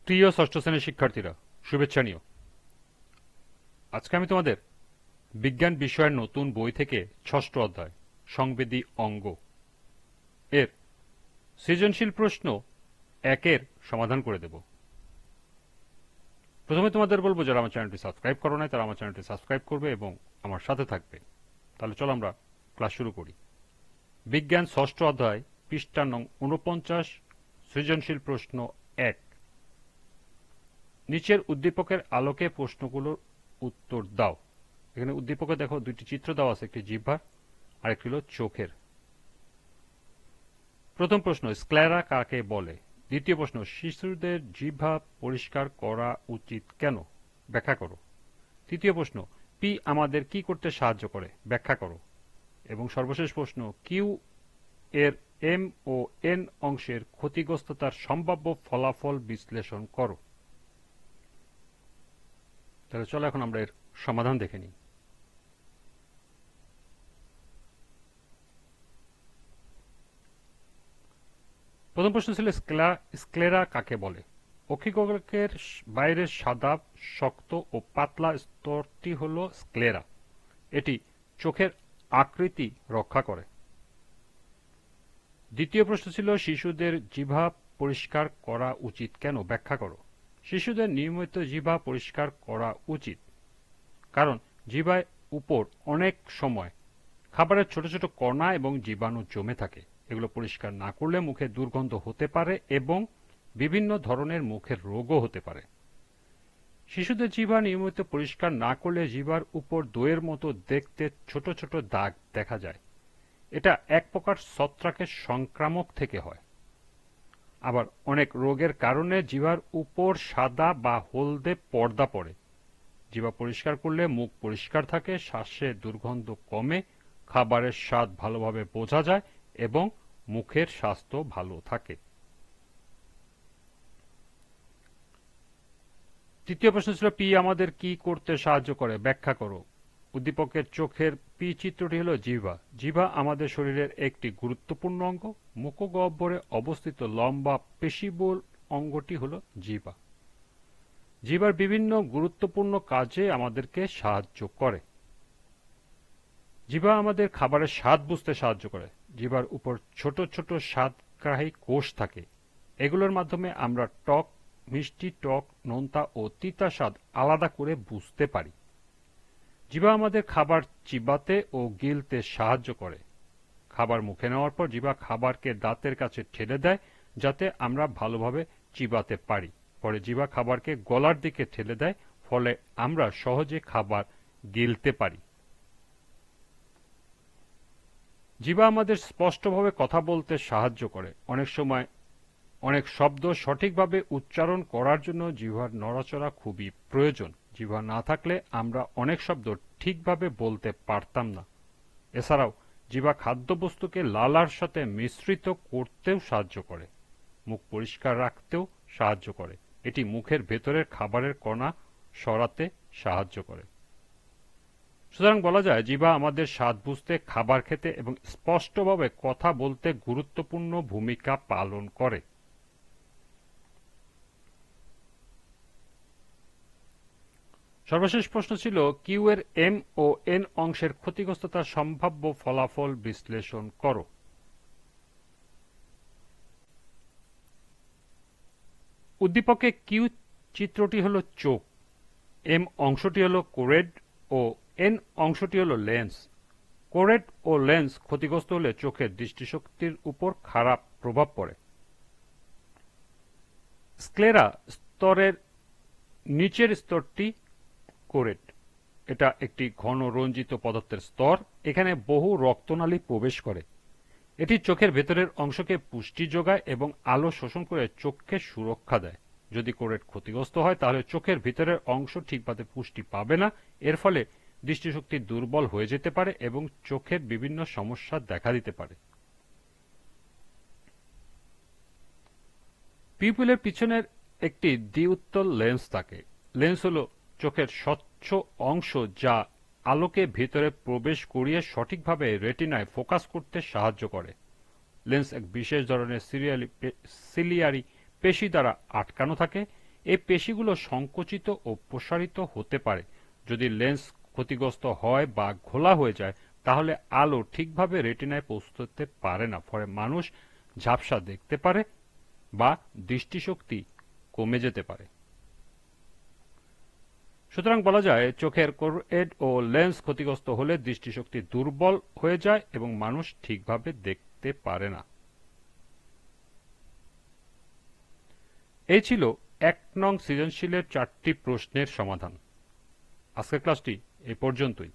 প্রিয় ষষ্ঠ শ্রেণীর শিক্ষার্থীরা, শুভেচ্ছা নিও। আজকে আমি তোমাদের বিজ্ঞান বিষয়ের নতুন বই থেকে ষষ্ঠ অধ্যায় সংবেদী অঙ্গ এর সৃজনশীল প্রশ্ন একের সমাধান করে দেব। প্রথমে তোমাদের বলবো, যারা আমার চ্যানেলটি সাবস্ক্রাইব করো নাই তারা আমার চ্যানেলটি সাবস্ক্রাইব করবে এবং আমার সাথে থাকবে। তাহলে চলো আমরা ক্লাস শুরু করি। বিজ্ঞান ষষ্ঠ অধ্যায়, পৃষ্ঠা নং 49, সৃজনশীল প্রশ্ন 1। নিচের উদ্দীপকের আলোকে প্রশ্নগুলোর উত্তর দাও। এখানে উদ্দীপকে দেখো দুইটি চিত্র দেওয়া আছে, একটি জিহ্বার আর একটি হলো চোখের। প্রথম প্রশ্ন, স্ক্লেরা কাকে বলে? দ্বিতীয় প্রশ্ন, শিশুদের জিহ্বা পরিষ্কার করা উচিত কেন? ব্যাখ্যা করো। তৃতীয় প্রশ্ন, পি আমাদের কি করতে সাহায্য করে? ব্যাখ্যা করো। এবং সর্বশেষ প্রশ্ন, কিউ এর এম ও এন অংশের ক্ষতিগ্রস্ততার সম্ভাব্য ফলাফল বিশ্লেষণ করো। তাহলে চলো এখন আমরা এর সমাধান দেখে নিই। প্রথম প্রশ্ন ছিল স্ক্লেরা কাকে বলে? অক্ষিগোলকের বাইরের সাদা, শক্ত ও পাতলা স্তরটি হল স্ক্লেরা। এটি চোখের আকৃতি রক্ষা করে। দ্বিতীয় প্রশ্ন ছিল, শিশুদের জিহ্বা পরিষ্কার করা উচিত কেন? ব্যাখ্যা করো। শিশুদের নিয়মিত জিহ্বা পরিষ্কার করা উচিত কারণ জিহ্বার উপর অনেক সময় খাবারের ছোট ছোট কণা এবং জীবাণু জমে থাকে। এগুলো পরিষ্কার না করলে মুখে দুর্গন্ধ হতে পারে এবং বিভিন্ন ধরনের মুখের রোগও হতে পারে। শিশুদের জিহ্বা নিয়মিত পরিষ্কার না করলে জিহ্বার উপর দইয়ের মতো দেখতে ছোট ছোট দাগ দেখা যায়। এটা এক প্রকার ছত্রাকের সংক্রামক থেকে হয়। আবার অনেক রোগের কারণে জিহ্বার উপর সাদা বা হলদে পর্দা পড়ে। জিহ্বা পরিষ্কার করলে মুখ পরিষ্কার থাকে, শ্বাসে দুর্গন্ধ কমে, খাবারের স্বাদ ভালোভাবে বোঝা যায় এবং মুখের স্বাস্থ্য ভালো থাকে। তৃতীয় প্রশ্ন ছিল, পি আমাদের কি করতে সাহায্য করে? ব্যাখ্যা করো। উদ্দীপকের চোখের পি চিত্রটি হল জিহ্বা। জিহ্বা আমাদের শরীরের একটি গুরুত্বপূর্ণ অঙ্গ। মুখগহ্বরে অবস্থিত লম্বা পেশিবহুল অঙ্গটি হল জিহ্বা। জিহ্বার বিভিন্ন গুরুত্বপূর্ণ কাজে আমাদেরকে সাহায্য করে। জিহ্বা আমাদের খাবারের স্বাদ বুঝতে সাহায্য করে। জিহ্বার উপর ছোট ছোট স্বাদগ্রাহী কোষ থাকে। এগুলোর মাধ্যমে আমরা টক, মিষ্টি, টক, নোনতা ও তিতা স্বাদ আলাদা করে বুঝতে পারি। জিহ্বা আমাদের খাবার চিবাতে ও গিলতে সাহায্য করে। খাবার মুখে নেওয়ার পর জিহ্বা খাবারকে দাঁতের কাছে ঠেলে দেয় যাতে আমরা ভালোভাবে চিবাতে পারি। পরে জিহ্বা খাবারকে গলার দিকে ঠেলে দেয়, ফলে আমরা সহজে খাবার গিলতে পারি। জিহ্বা আমাদের স্পষ্টভাবে কথা বলতে সাহায্য করে। অনেক সময় অনেক শব্দ সঠিকভাবে উচ্চারণ করার জন্য জিহ্বার নড়াচড়া খুবই প্রয়োজন। জিহ্বা না থাকলে আমরা অনেক শব্দ ঠিকভাবে বলতে পারতাম না। এছাড়াও জিহ্বা খাদ্যবস্তুকে লালার সাথে মিশ্রিত করতেও সাহায্য করে। মুখ পরিষ্কার রাখতেও সাহায্য করে। এটি মুখের ভেতরের খাবারের কণা সরাতে সাহায্য করে। সুতরাং বলা যায়, জিহ্বা আমাদের স্বাদ বুঝতে, খাবার খেতে এবং স্পষ্টভাবে কথা বলতে গুরুত্বপূর্ণ ভূমিকা পালন করে। সর্বশেষ প্রশ্ন ছিল, কিউ এর এম ও এন অংশের ক্ষতিগ্রস্ততার সম্ভাব্য ফলাফল বিশ্লেষণ করো। উদ্দীপকে কিউ চিত্রটি হল চোখ, এম অংশটি হল কোরেড ও এন অংশটি হল লেন্স। কোরেড ও লেন্স ক্ষতিগ্রস্ত হলে চোখের দৃষ্টিশক্তির উপর খারাপ প্রভাব পড়ে। স্ক্লেরা স্তরের নিচের স্তরটি কোরেড। এটা একটি ঘন রঞ্জিত পদার্থের স্তর। এখানে বহু রক্তনালী প্রবেশ করে। এটি চোখের ভেতরের অংশকে পুষ্টি যোগায় এবং আলো শোষণ করে চোখকে সুরক্ষা দেয়। যদি কোরেড ক্ষতিগ্রস্ত হয় তাহলে চোখের ভিতরের অংশ ঠিকভাবে পুষ্টি পাবে না। এর ফলে দৃষ্টিশক্তি দুর্বল হয়ে যেতে পারে এবং চোখের বিভিন্ন সমস্যা দেখা দিতে পারে। পিউপিলের পিছনের একটি দ্বি-উত্তল লেন্স থাকে। লেন্স হল চোখের স্বচ্ছ অংশ যা আলোকে ভেতরে প্রবেশ করিয়ে সঠিকভাবে রেটিনায় ফোকাস করতে সাহায্য করে। লেন্স এক বিশেষ ধরনের সিলিয়ারি পেশি দ্বারা আটকানো থাকে। এই পেশিগুলো সংকুচিত ও প্রসারিত হতে পারে। যদি লেন্স ক্ষতিগ্রস্ত হয় বা ঘোলা হয়ে যায়, তাহলে আলো ঠিকভাবে রেটিনায় পৌঁছতে পারে না, ফলে মানুষ ঝাপসা দেখতে পারে বা দৃষ্টিশক্তি কমে যেতে পারে। সুতরাং বলা যায়, চোখের কোরএড ও লেন্স ক্ষতিগ্রস্ত হলে দৃষ্টিশক্তি দুর্বল হয়ে যায় এবং মানুষ ঠিকভাবে দেখতে পারে না। এই ছিল ১ নং সৃজনশীলের ৪টি প্রশ্নের সমাধান। আজকের ক্লাসটি এই পর্যন্তই।